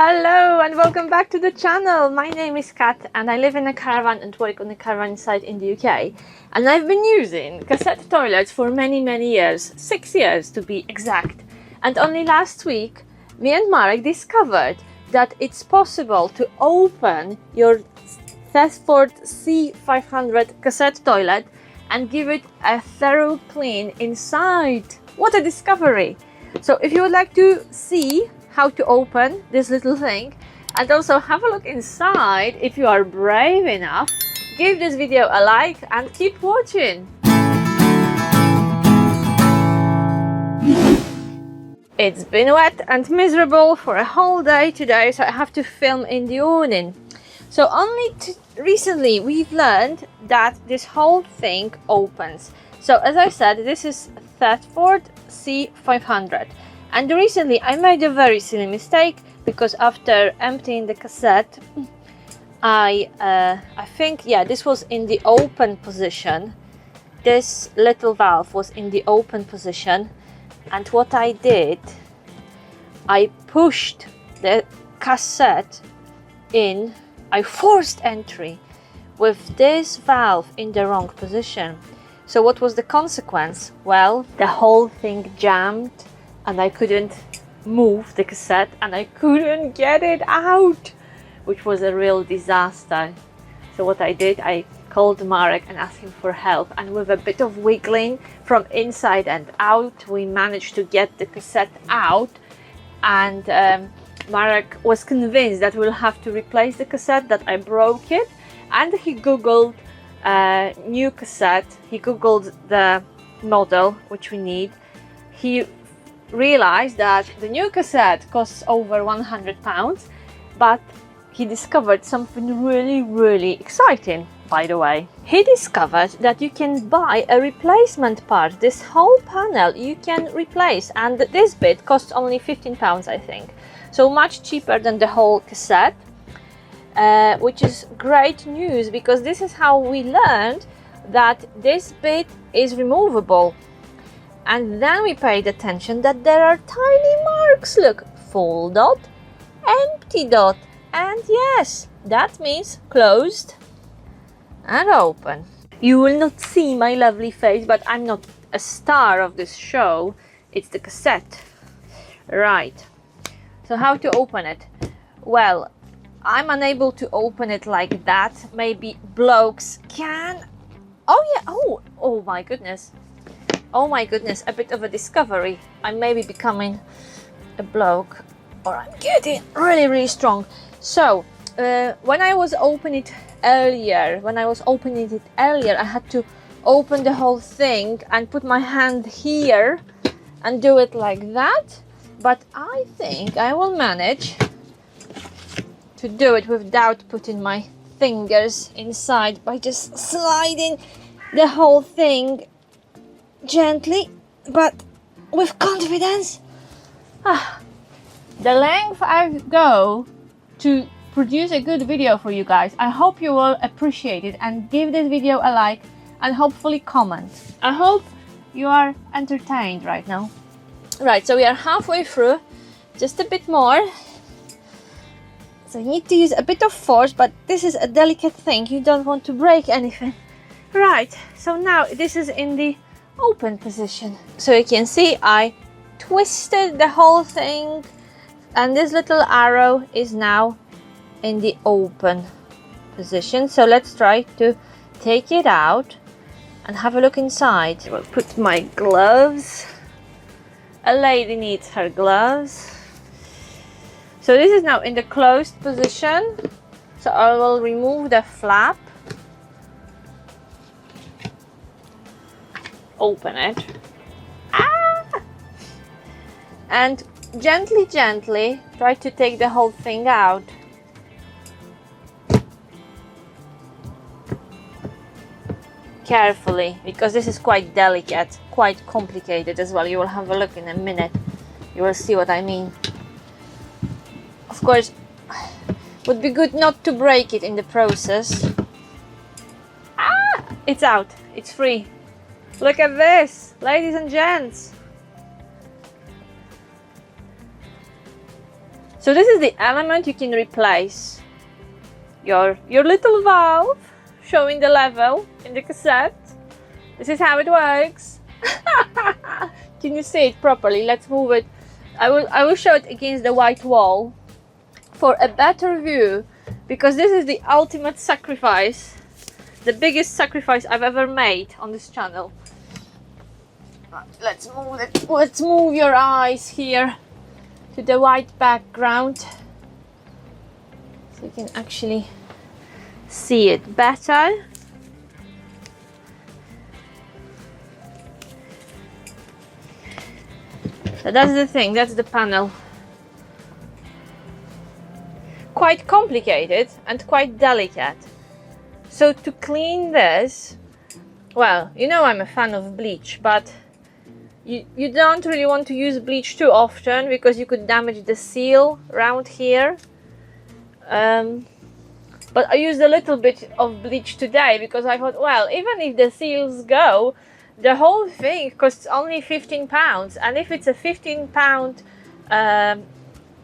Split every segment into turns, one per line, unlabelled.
Hello and welcome back to the channel. My name is Kat and I live in a caravan and work on a caravan site in the UK. And I've been using cassette toilets for many years, 6 years to be exact. And only last week, me and Marek discovered that it's possible to open your Thetford C500 cassette toilet and give it a thorough clean inside. What a discovery! So if you would like to see how to open this little thing and also have a look inside, if you are brave enough, give this video a like and keep watching. It's been wet and miserable for a whole day today, so I have to film in the awning. So only recently we've learned that this whole thing opens. So as I said, this is Thetford C500. And recently I made a very silly mistake because after emptying the cassette, I think, yeah, this was in the open position. This little valve was in the open position. And what I did, I pushed the cassette in, I forced entry with this valve in the wrong position. So what was the consequence? Well, the whole thing jammed and I couldn't move the cassette and I couldn't get it out, which was a real disaster. So what I did, I called Marek and asked him for help, and with a bit of wiggling from inside and out, we managed to get the cassette out. And Marek was convinced that we'll have to replace the cassette, that I broke it, and he googled new cassette. He googled the model which we need. He realized that the new cassette costs over £100, but he discovered something really exciting, by the way. He discovered that you can buy a replacement part. This whole panel you can replace, and this bit costs only £15, I think. So much cheaper than the whole cassette, which is great news because this is how we learned that this bit is removable. And then we paid attention that there are tiny marks. Look, full dot, empty dot, and yes, that means closed and open. You will not see my lovely face, but I'm not a star of this show. It's the cassette. Right. So how to open it? Well, I'm unable to open it like that. Maybe blokes can. Oh yeah, oh my goodness. Oh my goodness, a bit of a discovery. I may be becoming a bloke, or I'm getting really strong. So, when I was opening it earlier, I had to open the whole thing and put my hand here and do it like that. But I think I will manage to do it without putting my fingers inside by just sliding the whole thing gently, but with confidence. The length I go to produce a good video for you guys. I hope you will appreciate it and give this video a like and hopefully comment. I hope you are entertained right now. Right, so we are halfway through, just a bit more. So you need to use a bit of force, but this is a delicate thing. You don't want to break anything. Right, so now this is in the open position. So you can see I twisted the whole thing and this little arrow is now in the open position. So let's try to take it out and have a look inside. I will put my gloves. A lady needs her gloves. So this is now in the closed position. So I will remove the flap. Open it, and gently try to take the whole thing out. Carefully, because this is quite delicate, quite complicated as well. You will have a look in a minute. You will see what I mean. Of course, would be good not to break it in the process. It's out, it's free. Look at this, ladies and gents. So this is the element you can replace your little valve showing the level in the cassette. This is how it works. Can you see it properly? Let's move it. I will show it against the white wall for a better view, because this is the ultimate sacrifice, the biggest sacrifice I've ever made on this channel. Let's move it. Let's move your eyes here to the white background so you can actually see it better. So that's the thing, that's the panel. Quite complicated and quite delicate. So to clean this, well, you know I'm a fan of bleach, but you don't really want to use bleach too often because you could damage the seal around here. But I used a little bit of bleach today because I thought, well, even if the seals go, the whole thing costs only £15, and if it's a £15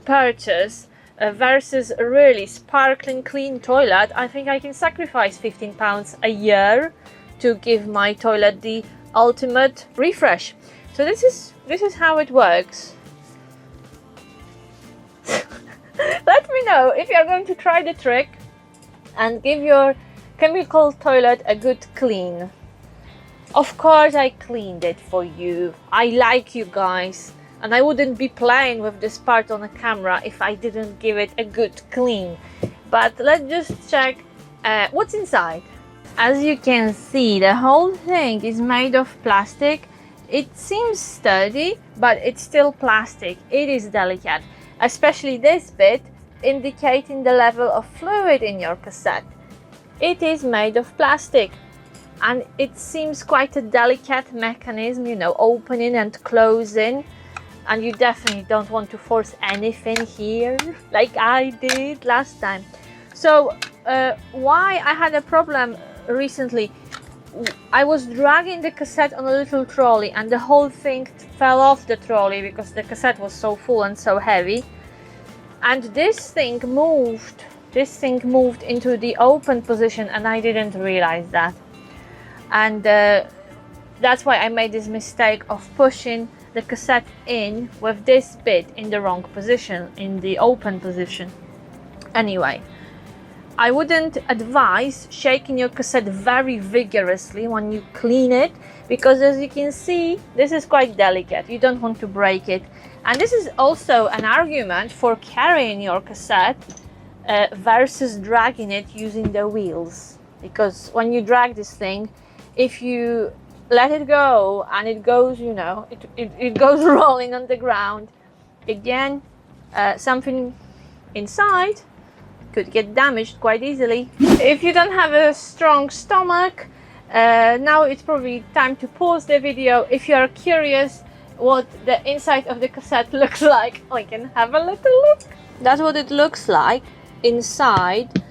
purchase versus a really sparkling clean toilet, I think I can sacrifice £15 a year to give my toilet the ultimate refresh. So this is how it works. Let me know if you're going to try the trick and give your chemical toilet a good clean. Of course I cleaned it for you. I like you guys, and I wouldn't be playing with this part on the camera if I didn't give it a good clean. But let's just check what's inside. As you can see, the whole thing is made of plastic. It seems sturdy, but it's still plastic. It is delicate, especially this bit indicating the level of fluid in your cassette. It is made of plastic, and it seems quite a delicate mechanism, you know, opening and closing, and you definitely don't want to force anything here like I did last time. So why I had a problem recently, I was dragging the cassette on a little trolley and the whole thing fell off the trolley because the cassette was so full and so heavy, and this thing moved into the open position and I didn't realize that. And that's why I made this mistake of pushing the cassette in with this bit in the wrong position, in the open position. Anyway, I wouldn't advise shaking your cassette very vigorously when you clean it, because as you can see, this is quite delicate. You don't want to break it. And this is also an argument for carrying your cassette versus dragging it using the wheels. Because when you drag this thing, if you let it go and it goes, you know, it goes rolling on the ground, again, something inside could get damaged quite easily. If you don't have a strong stomach, now it's probably time to pause the video. If you are curious what the inside of the cassette looks like, we can have a little look. That's what it looks like inside.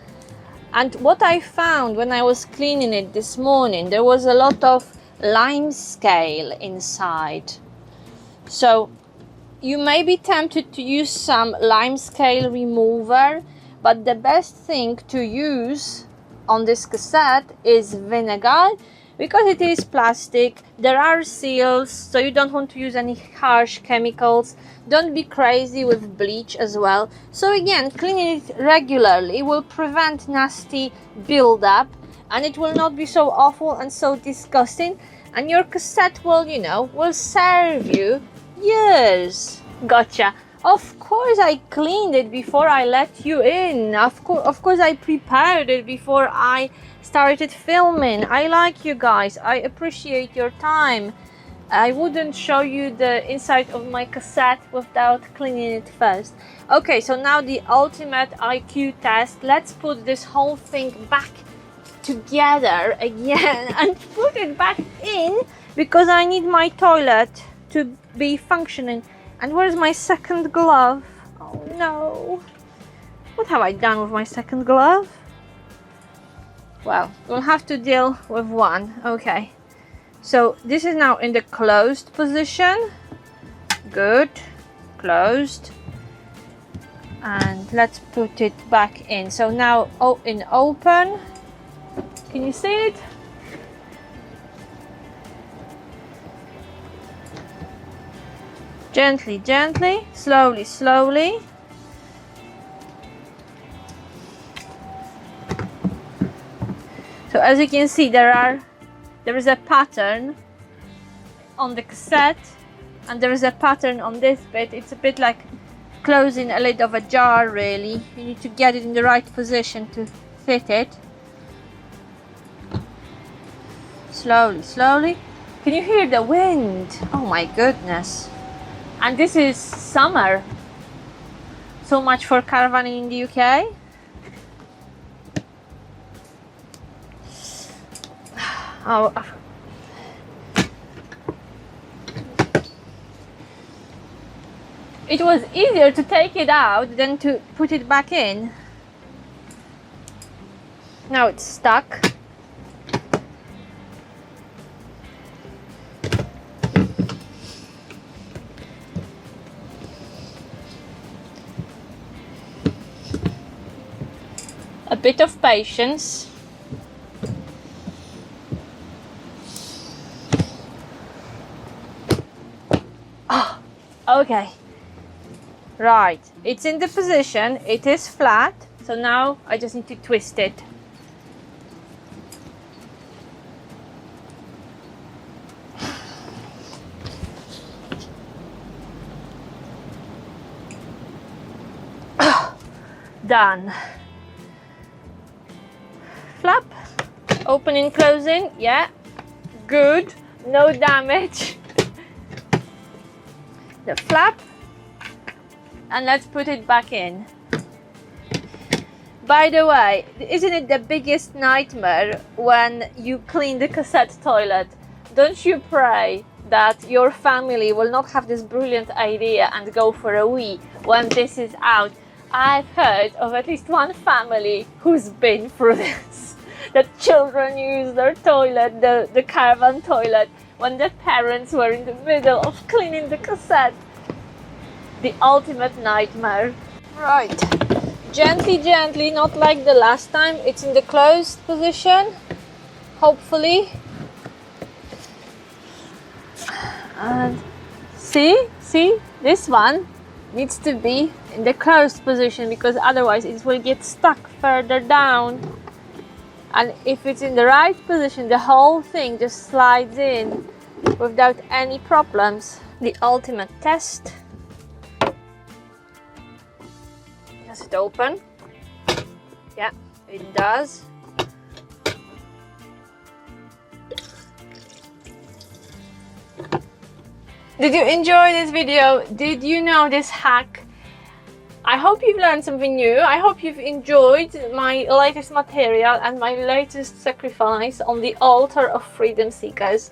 And what I found when I was cleaning it this morning, there was a lot of lime scale inside. So you may be tempted to use some lime scale remover, but the best thing to use on this cassette is vinegar, because it is plastic. There are seals, so you don't want to use any harsh chemicals. Don't be crazy with bleach as well. So again, cleaning it regularly will prevent nasty buildup, and it will not be so awful and so disgusting, and your cassette will, you know, will serve you years. Gotcha. Of course I cleaned it before I let you in. Of course I prepared it before I started filming. I like you guys. I appreciate your time. I wouldn't show you the inside of my cassette without cleaning it first. Okay, so now the ultimate IQ test. Let's put this whole thing back together again and put it back in, because I need my toilet to be functioning. And where's my second glove? Oh no. What have I done with my second glove? Well, we'll have to deal with one. Okay. So this is now in the closed position. Good. Closed. And let's put it back in. So now in open, can you see it? Gently, gently, slowly, slowly. So as you can see, there is a pattern on the cassette, and there is a pattern on this bit. It's a bit like closing a lid of a jar, really. You need to get it in the right position to fit it. Slowly, slowly. Can you hear the wind? Oh my goodness. And this is summer. So much for caravanning in the UK. Oh. It was easier to take it out than to put it back in. Now it's stuck. A bit of patience. Oh, okay. Right, it's in the position, it is flat, so now I just need to twist it. Done. Flap, opening, closing, yeah, good, no damage. The flap. And let's put it back in. By the way, isn't it the biggest nightmare when you clean the cassette toilet? Don't you pray that your family will not have this brilliant idea and go for a wee when this is out? I've heard of at least one family who's been through this. That children use their toilet, the Caravan toilet, when the parents were in the middle of cleaning the cassette. The ultimate nightmare. Right, gently, gently, not like the last time. It's in the closed position, hopefully. And see, this one needs to be in the closed position because otherwise it will get stuck further down. And if it's in the right position, the whole thing just slides in without any problems. The ultimate test. Does it open? Yeah, it does. Did you enjoy this video? Did you know this hack? I hope you've learned something new. I hope you've enjoyed my latest material and my latest sacrifice on the altar of freedom seekers.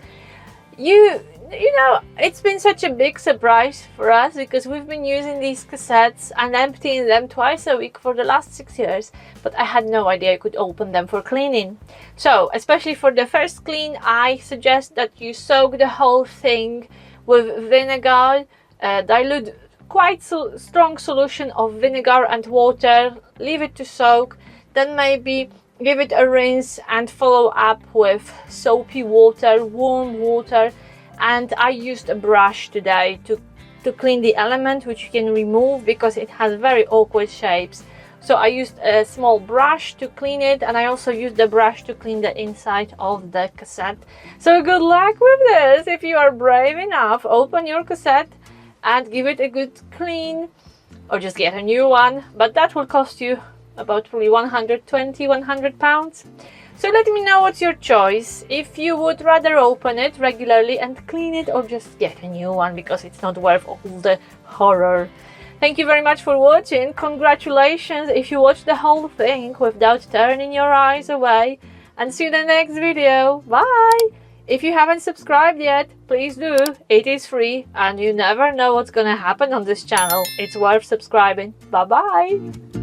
You know, it's been such a big surprise for us because we've been using these cassettes and emptying them twice a week for the last 6 years, but I had no idea you could open them for cleaning. So, especially for the first clean, I suggest that you soak the whole thing with vinegar, dilute quite strong solution of vinegar and water, leave it to soak, then maybe give it a rinse and follow up with soapy water, warm water. And I used a brush today to clean the element, which you can remove because it has very awkward shapes. So I used a small brush to clean it, and I also used the brush to clean the inside of the cassette. So good luck with this. If you are brave enough, open your cassette and give it a good clean, or just get a new one, but that will cost you about probably 100 pounds. So let me know what's your choice, if you would rather open it regularly and clean it, or just get a new one because it's not worth all the horror. Thank you very much for watching. Congratulations if you watched the whole thing without turning your eyes away, and see you in the next video. Bye! If you haven't subscribed yet, please do. It is free and you never know what's gonna happen on this channel. It's worth subscribing. Bye bye!